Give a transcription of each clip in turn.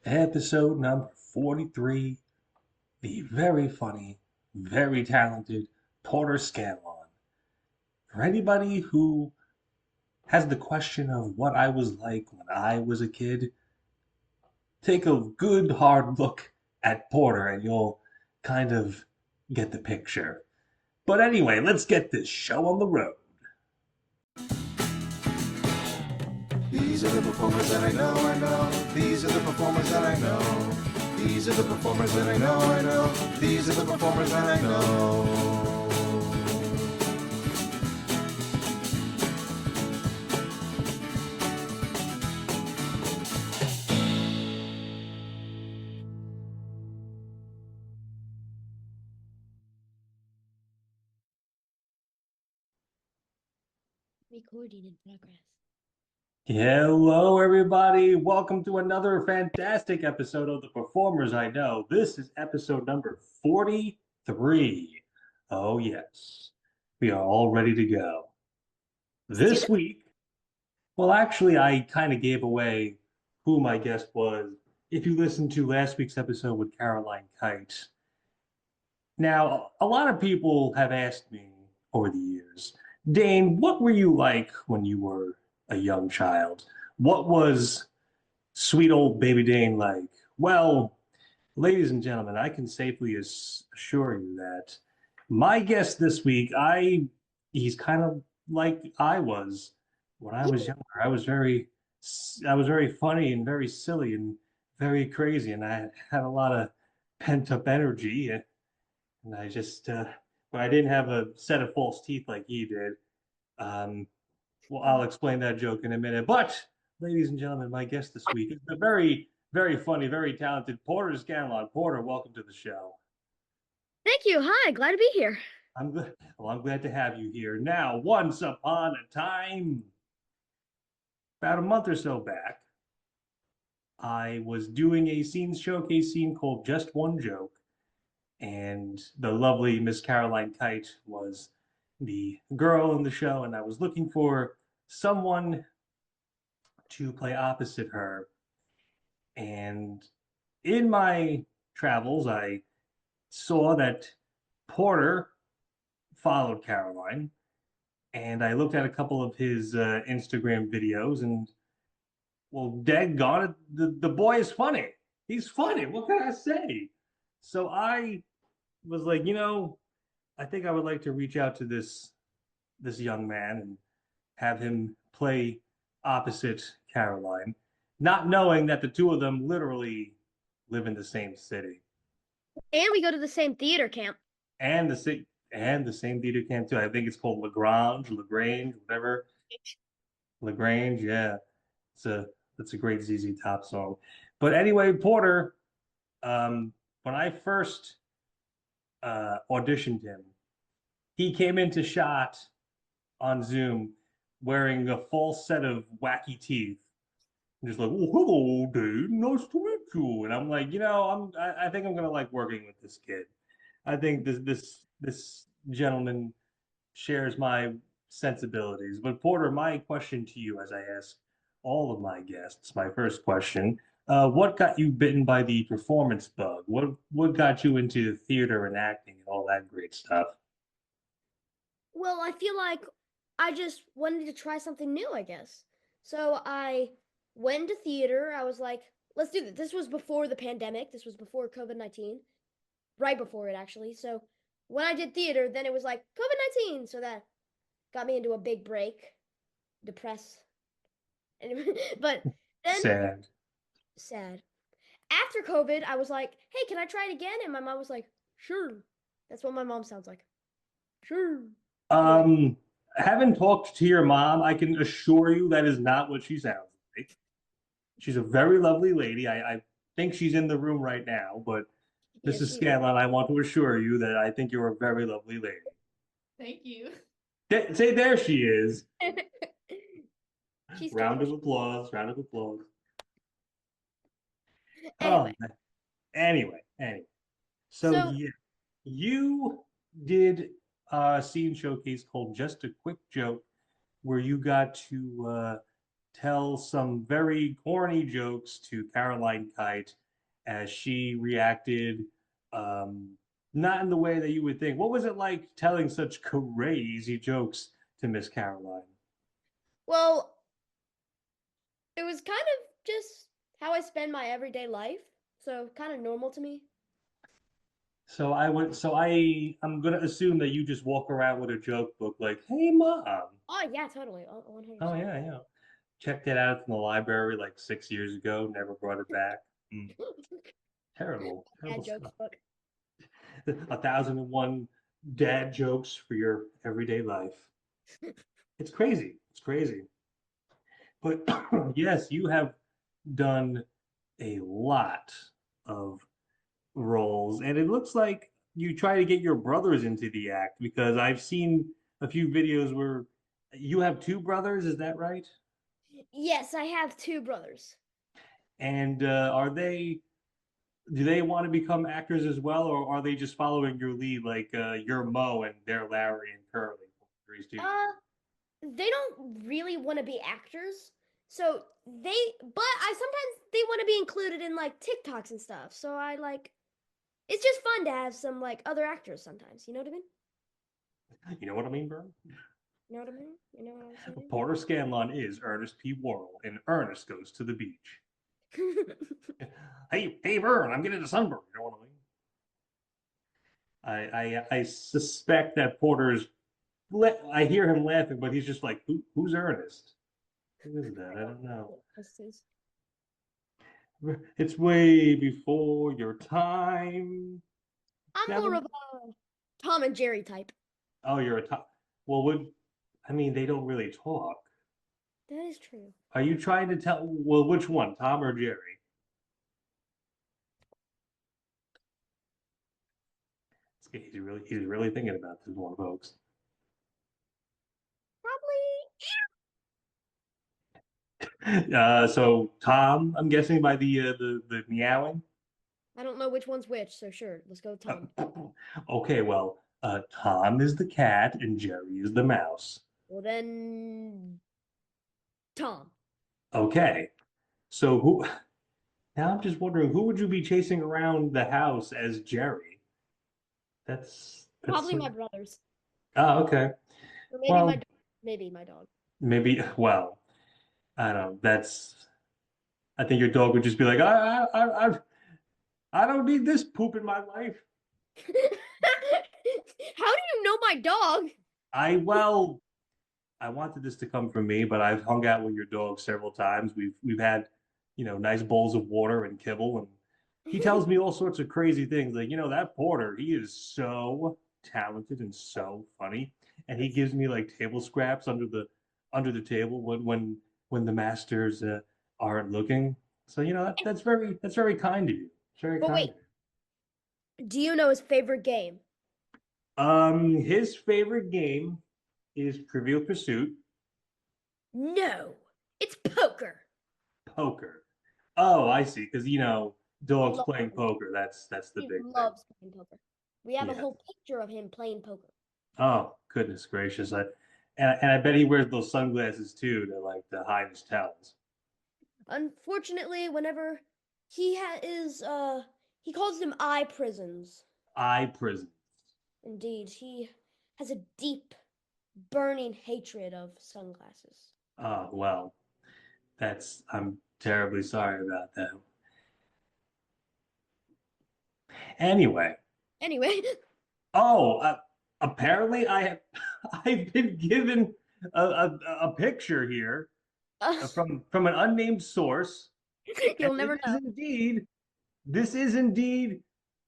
Episode number 43, the very funny, very talented Porter Scanlon. For anybody who has the question of what I was like when I was a kid, take a good hard look at Porter and you'll kind of get the picture. But anyway, let's get this show on the road. These are the performers that I know. These are the performers that I know. These are the performers that I know. These are the performers that I know. Recording in progress. Hello, everybody. Welcome to another fantastic episode of The Performers I Know. This is episode number 43. Oh, yes. We are all ready to go. This week, well, actually, I kind of gave away who my guest was. If you listened to last week's episode with Caroline Kite. Now, a lot of people have asked me over the years, Dane, what were you like when you were a young child? What was sweet old baby Dane like? Well, ladies and gentlemen, I can safely assure you that my guest this week, he's kind of like I was when I was younger. I was very funny and very silly and very crazy, and I had a lot of pent up energy. And I just, but I didn't have a set of false teeth like he did. Um, well, I'll explain that joke in a minute. But, ladies and gentlemen, my guest this week is the very, very funny, very talented Porter Scanlon. Porter, welcome to the show. Thank you. Hi, glad to be here. I'm glad to have you here. Now, once upon a time, about a month or so back, I was doing a scene showcase scene called Just One Joke, and the lovely Miss Caroline Kite was the girl in the show, and I was looking for someone to play opposite her. And in my travels, I saw that Porter followed Caroline, and I looked at a couple of his Instagram videos, and well, daggone it, the boy is funny. He's funny. What can I say? So I was like, I think I would like to reach out to this young man and have him play opposite Caroline, not knowing that the two of them literally live in the same city And we go to the same theater camp. and the same theater camp too. I think it's called Lagrange, whatever. Lagrange, yeah. It's a that's a great ZZ Top song. But anyway, Porter, when I first auditioned him, he came into shot on Zoom wearing a false set of wacky teeth. And just like, oh, hello, Dave, nice to meet you. And I'm like, I think I'm gonna like working with this kid. I think this gentleman shares my sensibilities. But Porter, my question to you, as I ask all of my guests, my first question: what got you bitten by the performance bug? What got you into theater and acting and all that great stuff? Well, I feel like I just wanted to try something new, I guess. So I went to theater. I was like, let's do this. This was before the pandemic. This was before COVID-19, right before it, actually. So when I did theater, then it was like COVID-19. So that got me into a big break, depressed. But then, Sad. sad. After COVID, I was like, hey, can I try it again? And my mom was like, sure. That's what my mom sounds like. Sure. Anyway, Um, having talked to your mom, I can assure you that is not what she sounds like. She's a very lovely lady. I think she's in the room right now, but yes, Mrs. she is. Scanlon, I want to assure you that I think you're a very lovely lady. Thank you. Say there she is. She's Round talking. of applause, round of applause. Oh, Anyway, anyway. So so yeah, you did a scene showcase called Just a Quick Joke, where you got to tell some very corny jokes to Caroline Kite as she reacted, um, not in the way that you would think. What was it like telling such crazy jokes to Miss Caroline? Well, it was kind of just how I spend my everyday life. So kind of normal to me. I'm gonna assume that you just walk around with a joke book like, "Hey, mom." Oh yeah, totally. 100%. Oh yeah, yeah. Checked it out from the library like 6 years ago. Never brought it back. Terrible, terrible Dad jokes stuff. book. 1,001 dad jokes for your everyday life. It's crazy. It's crazy. But yes, you have done a lot of roles, and it looks like you try to get your brothers into the act because I've seen a few videos where you have two brothers. Is that right? Yes, I have two brothers. And do they want to become actors as well, or are they just following your lead, like you're Mo and they're Larry and Curly from Three's Stooges? Uh, they don't really want to be actors. So but I sometimes they want to be included in like TikToks and stuff. So I like, it's just fun to have some like other actors sometimes. You know what I mean? You know what I mean, bro? You know what I mean? You know what I'm saying? Porter Scanlon is Ernest P. Worrell, and Ernest goes to the beach. Hey, Vern, I'm getting a sunburn. You know what I mean? I suspect that Porter's. I hear him laughing, but he's just like, who's Ernest? Who is that? I don't know. It's way before your time. I'm more Never. of a Tom and Jerry type. Oh, you're a top. Well, would I mean they don't really talk. That is true. Are you trying to tell? Well, which one, Tom or Jerry? He's really thinking about this one, folks. Probably. So Tom, I'm guessing by the meowing. I don't know which one's which, so sure, let's go with Tom. Okay, well, Tom is the cat and Jerry is the mouse. Well then, Tom. Okay, so who? Now I'm just wondering who would you be chasing around the house as Jerry? That's Probably some. my brothers. Oh, okay. Or maybe my Well, dog. Maybe my dog. maybe. Well, I don't know. I think your dog would just be like, I don't need this poop in my life. How do you know my dog? Well, I wanted this to come from me, but I've hung out with your dog several times. We've had, nice bowls of water and kibble, and he tells me all sorts of crazy things. Like, that Porter, he is so talented and so funny, and he gives me like table scraps under the table when the masters aren't looking. So that's very kind of you. It's very But kind wait, of do you know his favorite game? you. His favorite game is Trivial Pursuit, No, it's poker. poker. Oh, I see. Because He dogs loves playing poker. poker. That's the He big thing. loves playing poker. We have a Yeah. whole picture of him playing poker. Oh, goodness gracious. And I bet he wears those sunglasses too to hide his talons. Unfortunately, whenever he calls them eye prisons. Eye prisons. Indeed, he has a deep, burning hatred of sunglasses. Oh, well, I'm terribly sorry about that. Anyway, Anyway, oh, apparently I've been given a picture here uh, from an unnamed source, and you'll never know. this is indeed,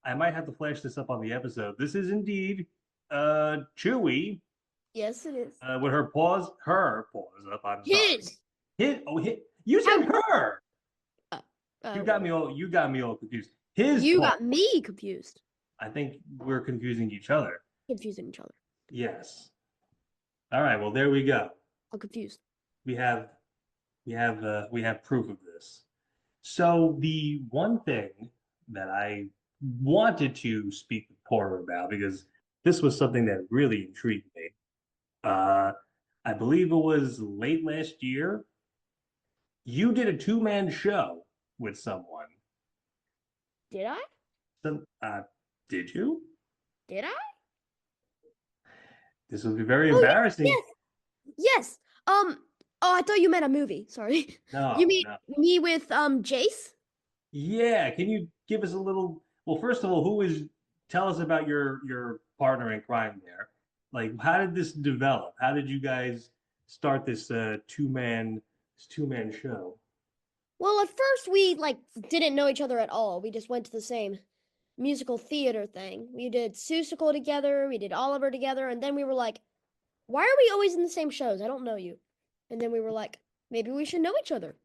I might have to flash this up on the episode. This is indeed Chewie Yes, it is. with her paws up. I'm sorry. His. You How? said her. Uh, You got me well, all confused. His you paw. got me confused. I think we're confusing each other. Confusing each other. Yes. All right. Well, there we go. I'm confused. We have we have proof of this. So the one thing that I wanted to speak with Porter about, because this was something that really intrigued me. Uh, I believe it was late last year. You did a two-man show with someone. Did I? Some, did you? Did I? This will be very Oh embarrassing. yes, yes. Oh, I thought you meant a movie. Sorry. You No, mean no. me with Jace? Yeah, can you give us a little? Well, first of all, tell us about your partner in crime there. Like, how did this develop? How did you guys start this two man show? Well, at first we like didn't know each other at all. We just went to the same musical theater thing. We did Seussical together, we did Oliver together, and then we were like, why are we always in the same shows? I don't know you. And then we were like, maybe we should know each other.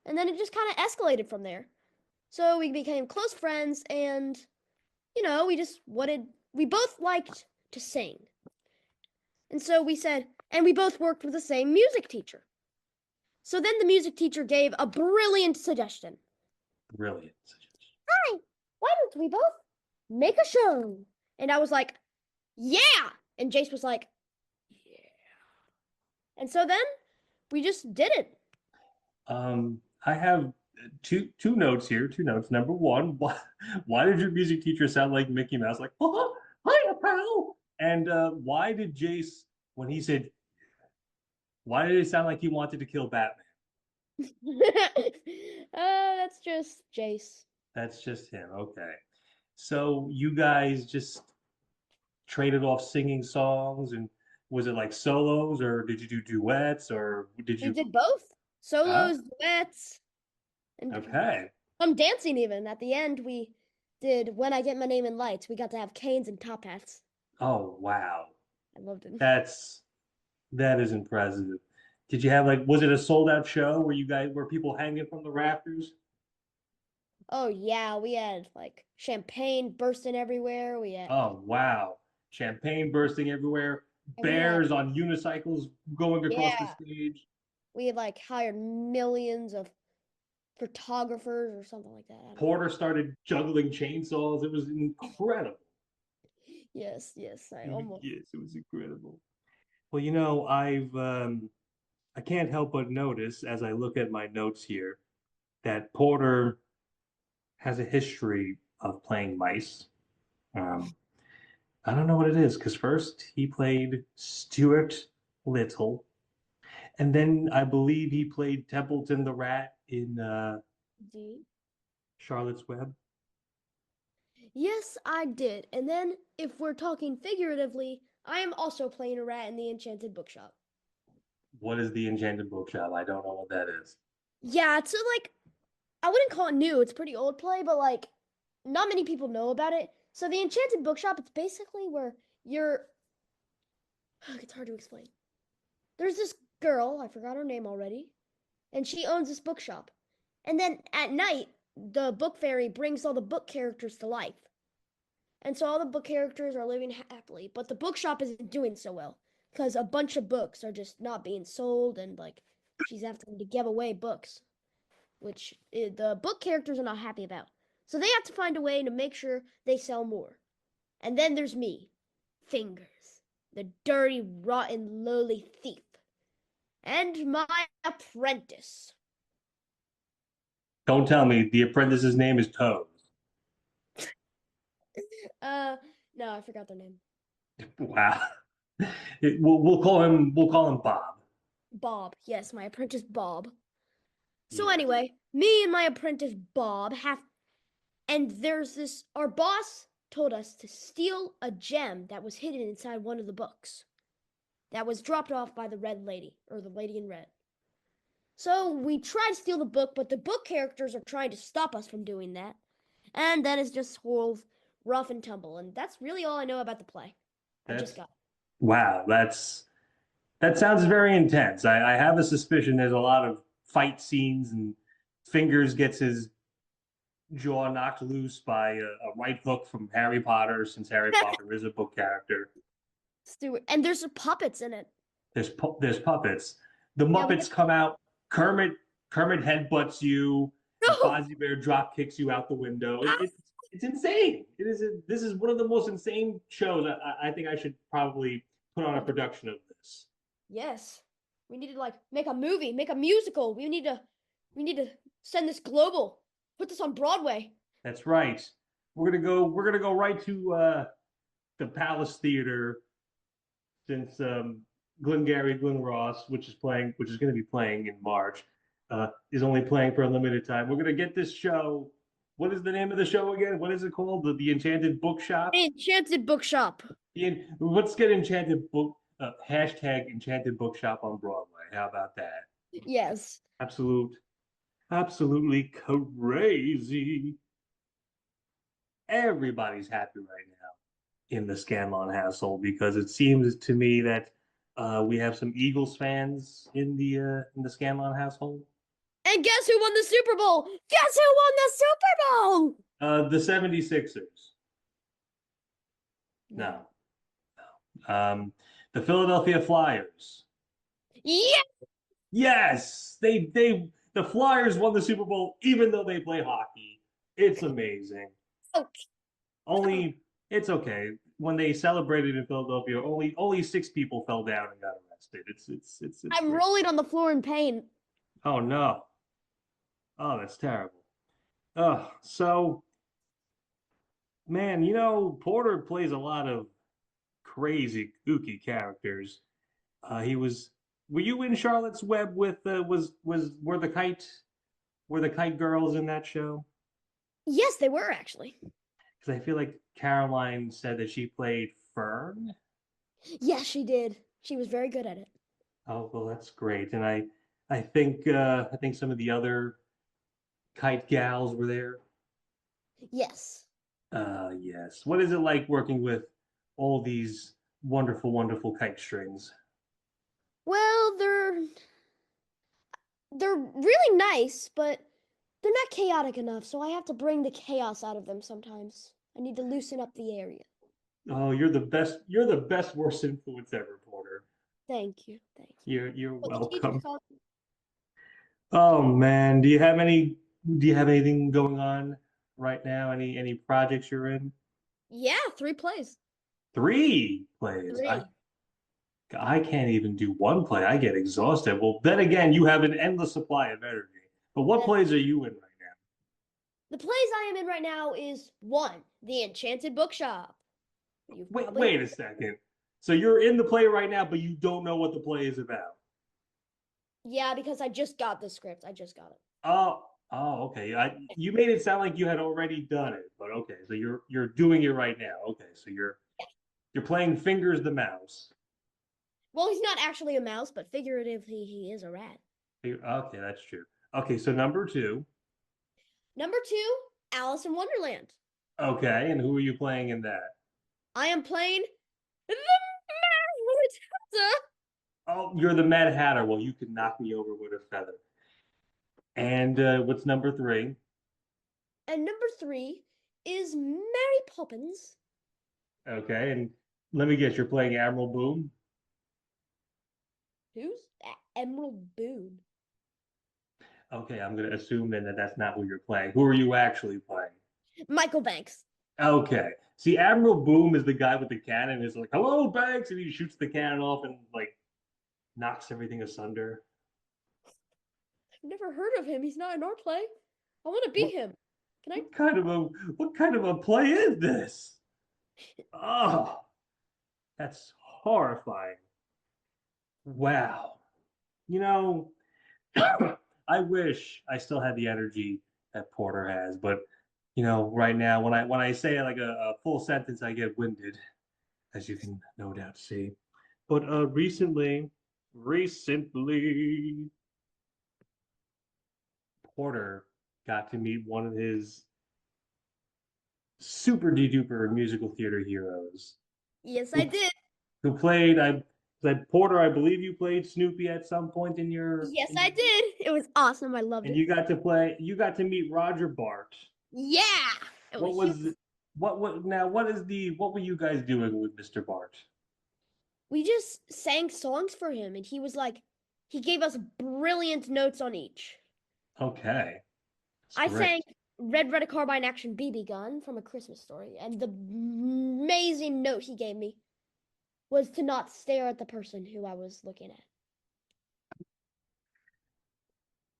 And then it just kind of escalated from there. So we became close friends, and we both liked to sing. And so we said, and we both worked with the same music teacher. So then the music teacher gave a brilliant suggestion. Brilliant. Hi, why don't we both make a show? And I was like, yeah. And Jace was like, yeah. And so then we just did it. I have two notes here. Two notes. Number one, why did your music teacher sound like Mickey Mouse? Like, oh, hiya, pal. And why did Jace, when he said, why did it sound like he wanted to kill Batman? That's just Jace. That's just him. Okay. So you guys just traded off singing songs, and was it like solos, or did you do duets, or did We you? did both Oh, solos, duets, and okay. some dancing even. At the end, we did When I Get My Name in Lights. We got to have canes and top hats. Oh, wow. I loved it. That's that is impressive. Did you have like was it a sold out show where you guys were people hanging from the rafters? Oh yeah, we had like champagne bursting everywhere. Oh, wow. Champagne bursting everywhere, And we had bears on unicycles going across the yeah, stage. we had like hired millions of photographers or something like that. I don't know. Porter started juggling chainsaws. It was incredible. Yes, yes, I almost. Yes, it was incredible. Well, I can't help but notice as I look at my notes here that Porter has a history of playing mice. Um, I don't know what it is because first he played Stuart Little, and then I believe he played Templeton the Rat in D. Charlotte's Web. Yes, I did. And then, if we're talking figuratively, I am also playing a rat in the Enchanted Bookshop. What is the Enchanted Bookshop? I don't know what that is. Yeah, it's like I wouldn't call it new. It's pretty old play, but like not many people know about it. So the Enchanted Bookshop, it's basically where you're it's hard to explain. There's this girl, I forgot her name already, and she owns this bookshop. And then at night, the book fairy brings all the book characters to life. And so all the book characters are living happily, but the bookshop isn't doing so well because a bunch of books are just not being sold, and like she's having to give away books, which the book characters are not happy about. So they have to find a way to make sure they sell more. And then there's me, Fingers, the dirty, rotten, lowly thief, and my apprentice. Don't tell me the apprentice's name is Toes. Uh, no, I forgot their name. Wow. We'll call him Bob. Bob. Yes, my apprentice Bob. So Yeah. anyway, me and my apprentice Bob have, and there's this, our boss told us to steal a gem that was hidden inside one of the books that was dropped off by the red lady, or the lady in red. So we try to steal the book, but the book characters are trying to stop us from doing that. And then it's just whole rough and tumble. And that's really all I know about the play. I just That's got. wow. That sounds very intense. I have a suspicion there's a lot of fight scenes and Fingers gets his jaw knocked loose by a right hook from Harry Potter, since Harry Potter is a book character. Stewart. And there's puppets in it. There's puppets. The Yeah, we Muppets come out. Kermit headbutts you. no. Fozzie Bear drop kicks you out the window. It's insane. This is one of the most insane shows. I think I should probably put on a production of this. Yes. We need to like make a movie, make a musical. We need to We need to send this global. Put this on Broadway. That's right. We're gonna go right to the Palace Theater since Glen Ross, which is going to be playing in March, is only playing for a limited time. We're going to get this show. What is the name of the show again? What is it called? The Enchanted Bookshop. Enchanted Bookshop. Let's get Enchanted Book hashtag Enchanted Bookshop on Broadway. How about that? Yes. Absolute, absolutely crazy. Everybody's happy right now in the Scanlon household because it seems to me that we have some Eagles fans in the Scanlon household. And guess who won the Super Bowl? Guess who won the Super Bowl? The 76ers. No. The Philadelphia Flyers. Yeah. Yes, the Flyers won the Super Bowl even though they play hockey. It's amazing. Okay. Only it's okay. When they celebrated in Philadelphia, only 6 people fell down and got arrested. It's I'm great. rolling on the floor in pain. Oh no. Oh, that's terrible. So man, Porter plays a lot of crazy, kooky characters. He was. Were you in Charlotte's Web with was were the kite girls in that show? Yes, they were actually. Because I feel like Caroline said that she played Fern. Yes, she did. She was very good at it. Oh well, that's great. And I think some of the other kite gals were there. Yes. Yes. What is it like working with all these wonderful, wonderful kite strings? Well, they're really nice, but they're not chaotic enough, so I have to bring the chaos out of them sometimes. I need to loosen up the area. Oh, you're the best. You're the best worst influence ever, Porter. Thank you. Thank you. You're What the teachers welcome. call Oh man, do you have anything going on right now? Any projects you're in? Yeah, 3 plays. 3 plays. I 3. I can't even do one play. I get exhausted. Well, then again, you have an endless supply of energy. But what That's plays are you in right now? the plays I am in right now is one, The Enchanted Bookshop. You've probably Wait a second. So you're in the play right now, but you don't know what the play is about. yeah, because I just got the script. I just got it. Okay. You made it sound like you had already done it, but okay. So you're doing it right now. Okay. So you're playing Fingers the Mouse. Well, he's not actually a mouse, but figuratively he is a rat. Okay, that's true. Okay, so number 2. Number 2, Alice in Wonderland. Okay, and who are you playing in that? I am playing the Mad Oh, you're the Mad Hatter. Well, you can knock me over with a feather. And what's number 3? And number 3 is Mary Poppins. Okay, and let me guess, you're playing Admiral Boom? Who's Emerald Boone? Okay, I'm gonna assume then that that's not who you're playing. Who are you actually playing? Michael Banks. Okay. See, Admiral Boom is the guy with the cannon. Is like, "Hello, Banks," and he shoots the cannon off and like knocks everything asunder. I've never heard of him. He's not in our play. I want to be What, him. Can I? what kind of a play is this? Oh, that's horrifying. Wow. You know, I wish I still had the energy that Porter has, but right now when I say like a full sentence, I get winded, as you can no doubt see. But recently, Porter got to meet one of his super duper musical theater heroes Yes, I who did. who played Porter. I believe you played Snoopy at some point Yes, I did. It was awesome. I loved and it. you got to meet Roger Bart. Yeah. It What was, he was was what were you guys doing with Mr. Bart? we just sang songs for him, and he was like, he gave us brilliant notes on each. Okay, it's I great. sang Red Carbine Action BB Gun from A Christmas Story, and the amazing note he gave me was to not stare at the person who I was looking at.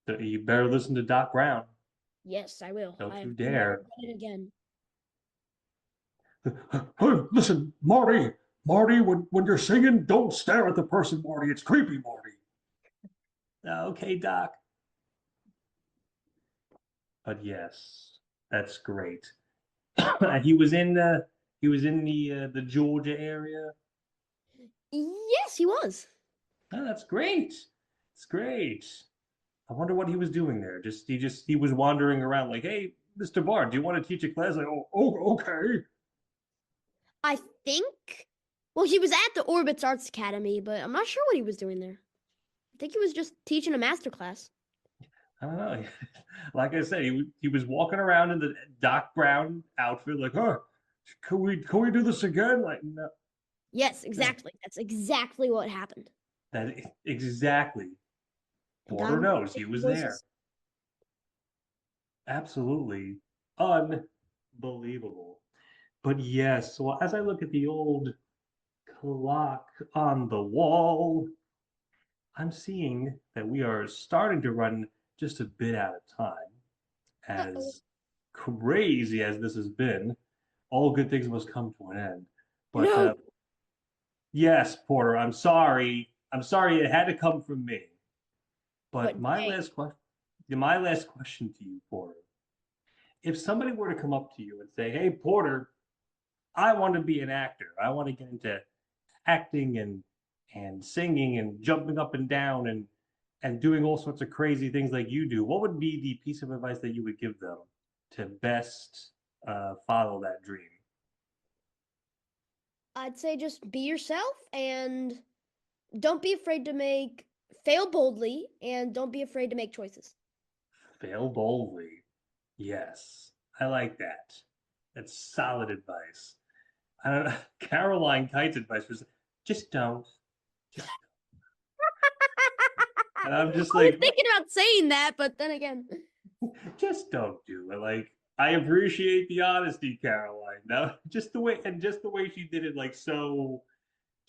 You better listen to Doc Brown. Yes, I will. Don't I you have never dare. done it again. Hey, listen, Marty. Marty, when you're singing, don't stare at the person, Marty. It's creepy, Marty. Okay, Doc. But yes, that's great. He was in the Georgia area. Yes, he was. Oh, that's great. It's great. I wonder what he was doing there. He was wandering around like, hey, Mr. Bard, do you want to teach a class? Like, okay. I think. Well, he was at the Orbits Arts Academy, but I'm not sure what he was doing there. I think he was just teaching a master class. I don't know. Like I said, he was walking around in the Doc Brown outfit, like, huh, can we do this again? Like, no, Yes, no, exactly. That's exactly what happened. that exactly. A guy Porter with knows he thick was there. voices. Absolutely unbelievable. But yes, so as I look at the old clock on the wall, I'm seeing that we are starting to run just a bit out of time. Uh-oh. As crazy as this has been, all good things must come to an end. But No, yes, Porter, I'm sorry. I'm sorry it had to come from me. but But dang. my last question to you, Porter, if somebody were to come up to you and say, "Hey, Porter, I want to be an actor. I want to get into acting and singing and jumping up and down and doing all sorts of crazy things like you do," what would be the piece of advice that you would give them to best follow that dream? I'd say just be yourself and don't be afraid to fail boldly and don't be afraid to make choices. Fail boldly. Yes, I like that. That's solid advice. I don't know. Caroline Kite's advice was just don't. Just, and I'm just I was like, thinking about saying that, but then again, just don't do it. Like, I appreciate the honesty, Caroline. No, just the way she did it, like so,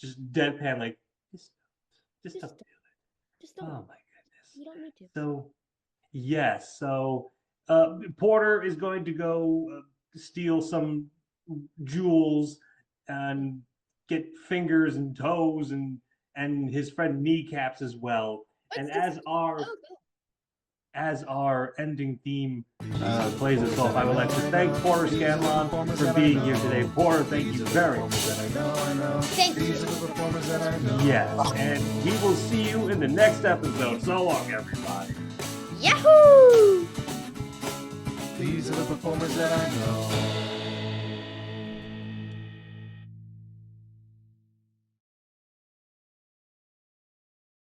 just deadpan, like just, just just don't do just it. don't. Oh my goodness. You don't need to. So yes, so Porter is going to go steal some jewels and get fingers and toes and his friend kneecaps as well. And It's oh, as our ending theme plays us off, I would like to thank Porter Scanlon for being here today. Porter, thank you very much. thank you. Yes, and we will see you in the next episode. So long, everybody. Yahoo! These are the performers that I know.